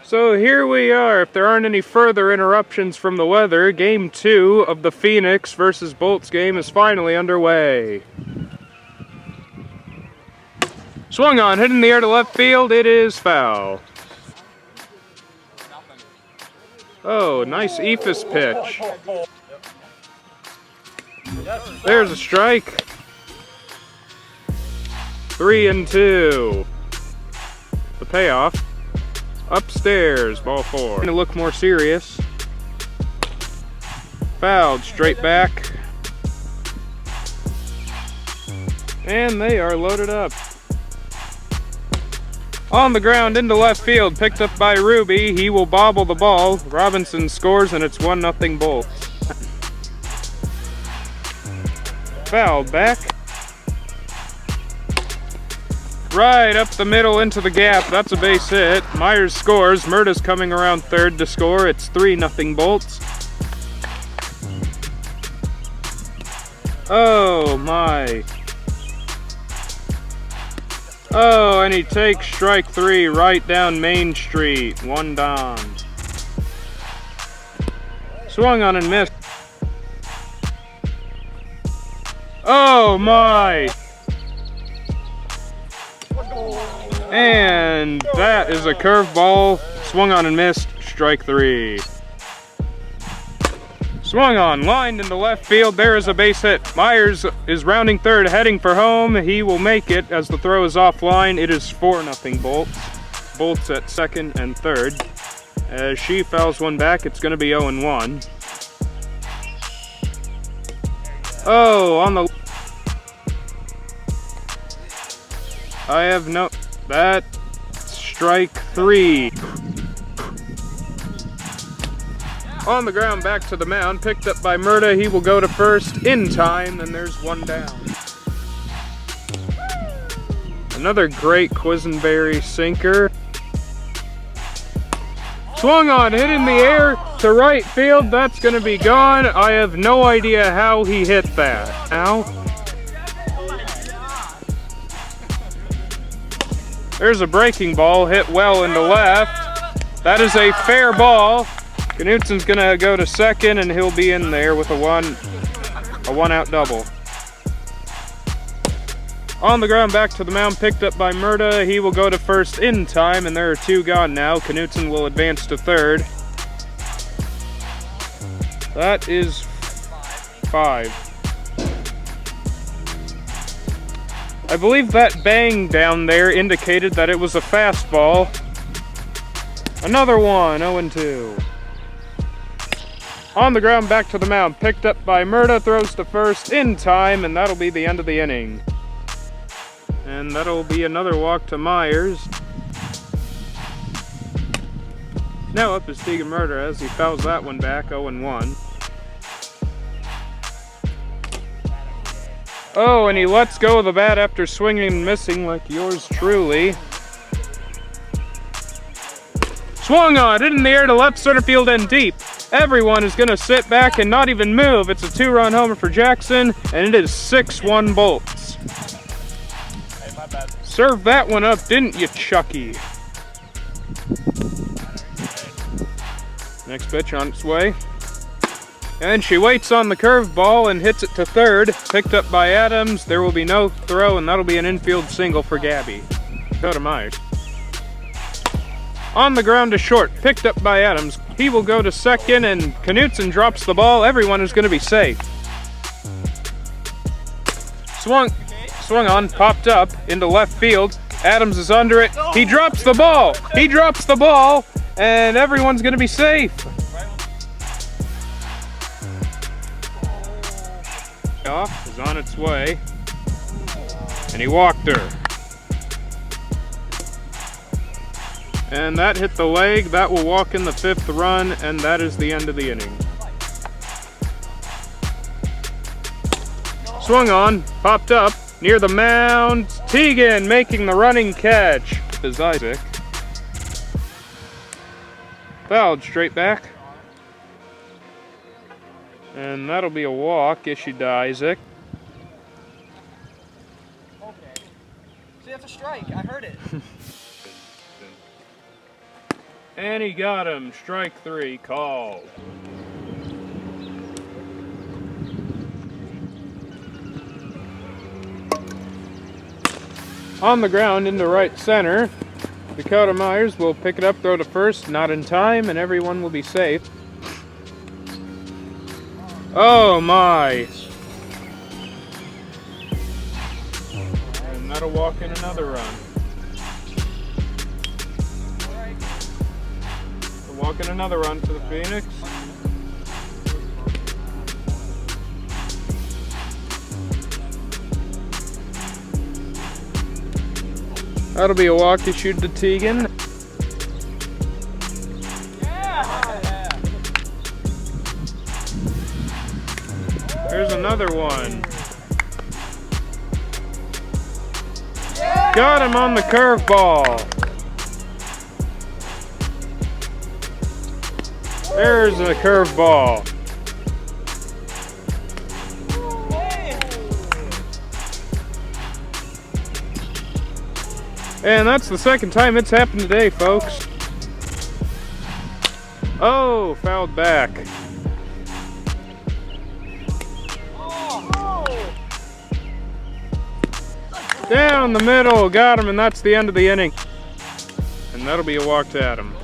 So here we are, if there aren't any further interruptions from the weather, Game 2 of the Phoenix versus Bolts game is finally underway. Swung on, hit in the air to left field, it is foul. Oh, nice eephus pitch. There's a strike. 3-2. The payoff. Upstairs, ball 4. Gonna look more serious. Fouled, straight back. And they are loaded up. On the ground into left field, picked up by Ruby. He will bobble the ball. Robinson scores and it's 1-0 Bolts. Fouled back. Right up the middle into the gap. That's a base hit. Myers scores. Murda's coming around third to score. It's 3-0 Bolts. Oh my. Oh, and he takes strike 3 right down Main Street. 1 down. Swung on and missed. Oh my. And that is a curveball. Swung on and missed. Strike 3. Swung on, lined into left field. There is a base hit. Myers is rounding third, heading for home. He will make it as the throw is offline. It is 4-0 Bolts. Bolts at second and third. As she fouls one back, it's going to be 0-1. Oh, on the... I have no... That... Strike 3. On the ground, back to the mound, picked up by Murda. He will go to first in time, and there's 1 down. Another great Quisenberry sinker. Swung on, hit in the air to right field. That's going to be gone. I have no idea how he hit that. Ow. There's a breaking ball, hit well into left. That is a fair ball. Knutson's gonna go to second and he'll be in there with a one out double. On the ground, back to the mound, picked up by Murda. He will go to first in time, and there are 2 gone now. Knutson will advance to third. That is 5. I believe that bang down there indicated that it was a fastball. Another one, 0-2. On the ground, back to the mound, picked up by Murda, throws to first in time, and that'll be the end of the inning. And that'll be another walk to Myers. Now up is Tegan Murda as he fouls that one back, 0-1. Oh, and he lets go of the bat after swinging and missing like yours truly. Swung on, hit in the air to left center field and deep. Everyone is going to sit back and not even move. It's a 2-run homer for Jackson, and it is 6-1 Bolts. Serve that one up, didn't you, Chucky? Next pitch on its way. And she waits on the curveball and hits it to third. Picked up by Adams. There will be no throw, and that'll be an infield single for Gabby. Go to Myers. On the ground to short, picked up by Adams. He will go to second, and Knutson drops the ball. Everyone is going to be safe. Swung on, popped up into left field. Adams is under it. He drops the ball. He drops the ball, and everyone's going to be safe. Off is on its way, and he walked her. And that hit the leg. That will walk in the 5th run, and that is the end of the inning. Swung on, popped up, near the mound. Tegan making the running catch. Is Isaac. Fouled straight back. And that'll be a walk issued to Isaac. Okay. So that's a strike. I heard it. And he got him. Strike 3 called. On the ground into right center, Dakota Myers will pick it up, throw to first, not in time, and everyone will be safe. Oh my! And that'll walk in another run. We'll walk in another run for the Phoenix. That'll be a walk issued to Tegan. Yeah. There's another one. Yeah. Got him on the curveball. There's a curveball. And that's the second time it's happened today, folks. Oh, fouled back. Down the middle, got him, and that's the end of the inning. And that'll be a walk to Adam.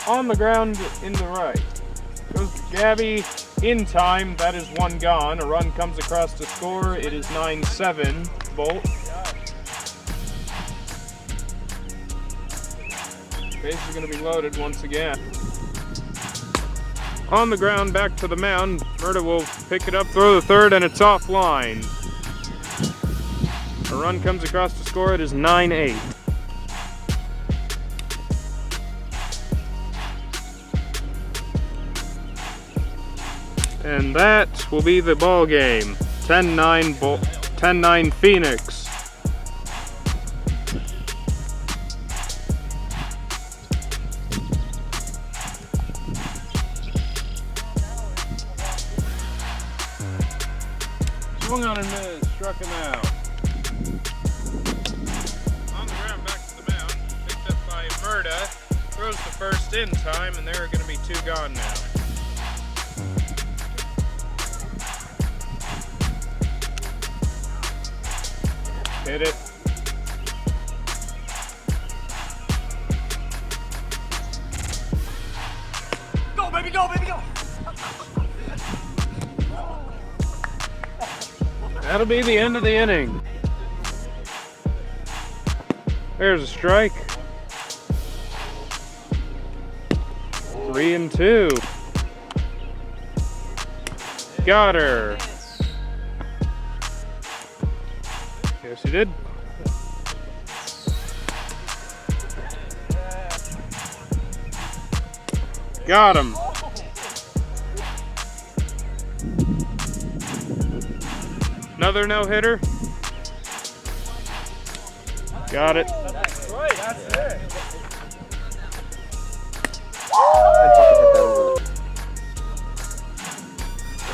On the ground in the right. Goes to Gabby in time. That is one gone. A run comes across to score. It is 9-7. Bolt. Base is going to be loaded once again. On the ground, back to the mound. Murda will pick it up, throw the third, and it's offline. A run comes across to score. It is 9-8. And that will be the ball game. 10-9 Phoenix. Swung on and missed, struck him out. On the ground, back to the mound. Picked up by Murda. Throws the first in time, and there are going to be 2 gone now. Hit it. Go, baby, go, baby, go! That'll be the end of the inning. There's a strike. 3-2. Got her. Yes, he did. Got him. Another no-hitter. Got it. That's right, that's it.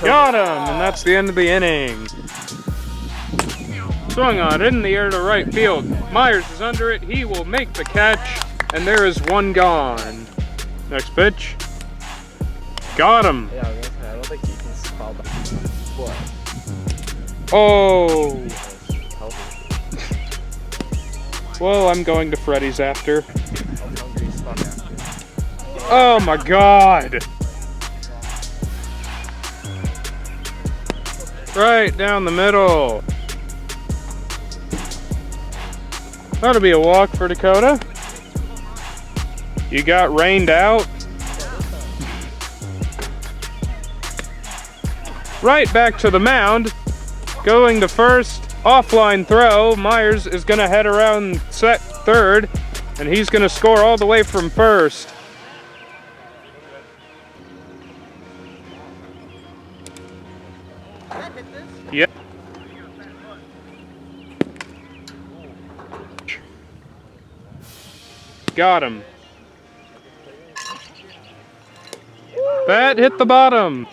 Got him, and that's the end of the inning. Swung on in the air to right field. Myers is under it. He will make the catch, and there is 1 gone. Next pitch. Got him. Yeah, I don't think he can foul back. What? Oh. Well, I'm going to Freddy's after. I'm hungry as fuck after. Oh my God. Right down the middle. That'll be a walk for Dakota. You got rained out. Right back to the mound. Going to first. Offline throw. Myers is going to head around set third. And he's going to score all the way from first. Yep. Got him. Bat hit the bottom.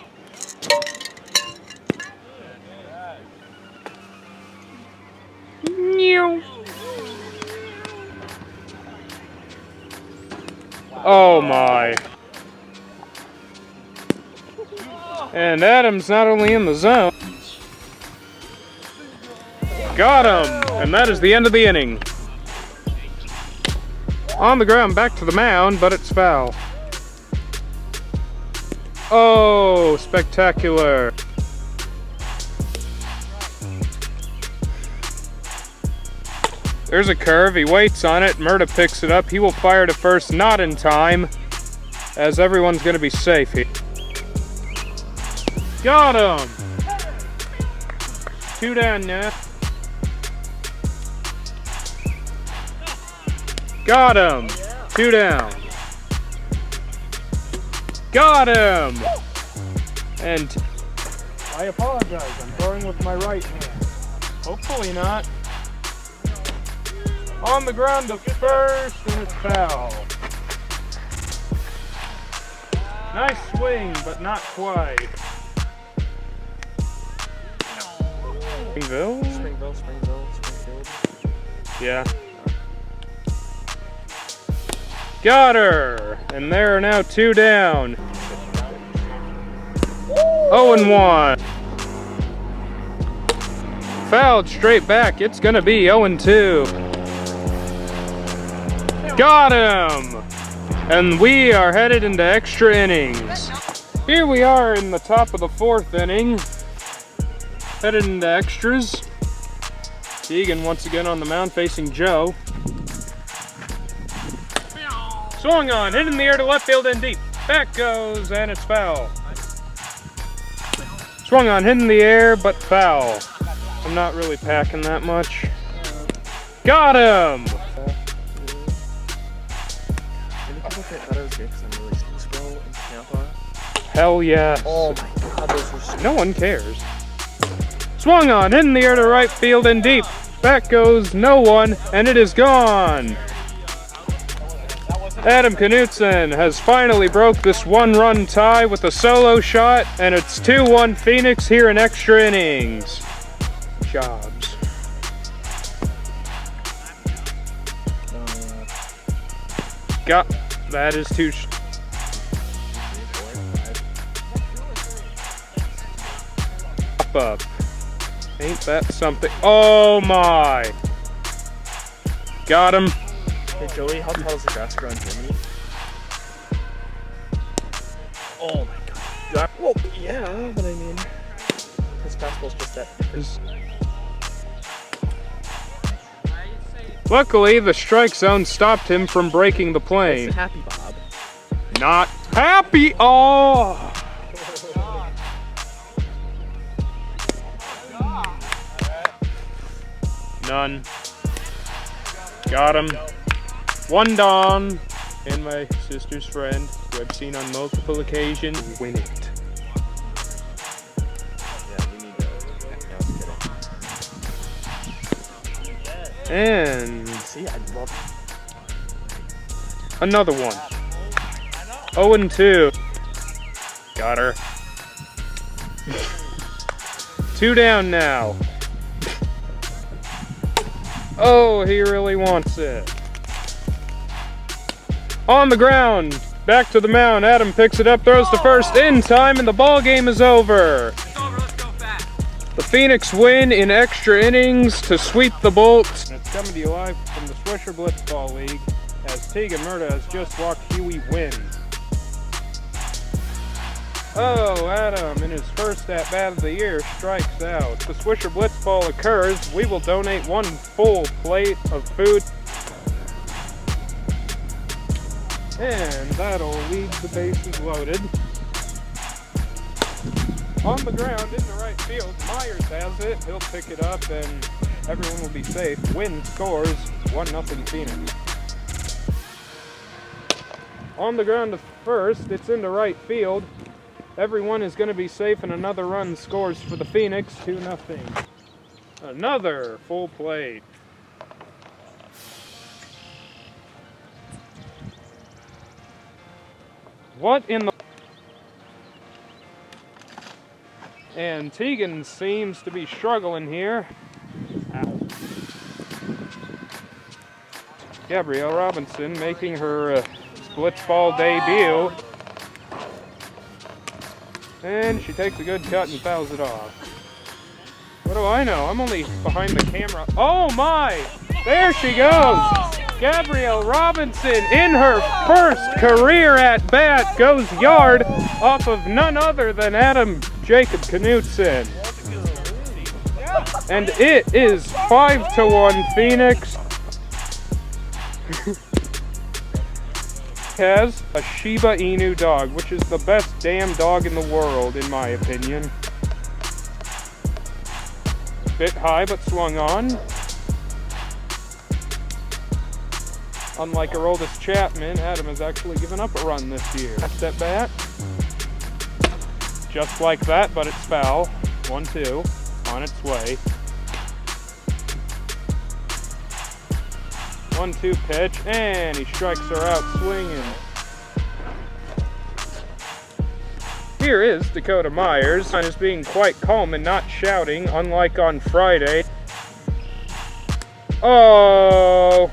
Oh my. And Adam's not only in the zone. Got him! And that is the end of the inning. On the ground, back to the mound, but it's foul. Oh, spectacular. There's a curve, he waits on it, Murda picks it up, he will fire to first, not in time, as everyone's gonna be safe here. Got him! 2 down now. Got him! 2 down. Got him! And I apologize, I'm throwing with my right hand. Hopefully not. On the ground to first, and it's foul. Nice swing, but not quite. Springfield. Yeah. Got her! And there are now 2 down. 0-1. Fouled straight back. It's gonna be 0-2. Got him! And we are headed into extra innings. Here we are in the top of the 4th inning. Headed into extras. Tegan once again on the mound facing Joe. Swung on, hit in the air to left field and deep. Back goes, and it's foul. Swung on, hit in the air, but foul. I'm not really packing that much. Got him! Hell yes. Oh my god, those were so No one cares. Swung on, in the air to right field and deep. Back goes no one, and it is gone. Adam Knutson has finally broke this 1-run tie with a solo shot, and it's 2-1 Phoenix here in extra innings. Jobs. Got that is too. Up. Ain't that something? Oh my! Got him. Hey Joey, how tall is the grass grow in Germany? Oh my god. Well, yeah, but I mean, his fastball's just that different. Luckily, the strike zone stopped him from breaking the plane. It's happy, Bob. Not happy. Oh! None. Got him. 1 down. And my sister's friend, who I've seen on multiple occasions, win it. Yeah, we need to. And See, I love another one. 0-2. Got her. 2 down now. Oh, he really wants it. On the ground, back to the mound. Adam picks it up, throws to first in time, and the ball game is over. The Phoenix win in extra innings to sweep the Bolts. And it's coming to you live from the Swisher Blitzball League as Tegan Murda has just walked Huey win. Oh, Adam, in his first at-bat of the year, strikes out. The Swisher Blitzball occurs. We will donate 1 full plate of food. And that'll leave the bases loaded. On the ground in the right field, Myers has it. He'll pick it up and everyone will be safe. Win scores 1-0 Phoenix. On the ground to first, it's in the right field. Everyone is going to be safe and another run scores for the Phoenix, 2-0. Another full plate. What in the... And Tegan seems to be struggling here. Ow. Gabrielle Robinson making her blitzball debut. And she takes a good cut and fouls it off. What do I know? I'm only behind the camera. Oh my! There she goes! Gabrielle Robinson in her first career at bat goes yard off of none other than Adam Jacob Knutson. And it is 5-1 Phoenix. Has a Shiba Inu dog, which is the best damn dog in the world, in my opinion. Bit high, but swung on. Unlike her oldest Chapman, Adam has actually given up a run this year. Step bat. Just like that, but it's foul. 1-2, on its way. 1-2 pitch, and he strikes her out swinging. Here is Dakota Myers, and is being quite calm and not shouting, unlike on Friday. Oh!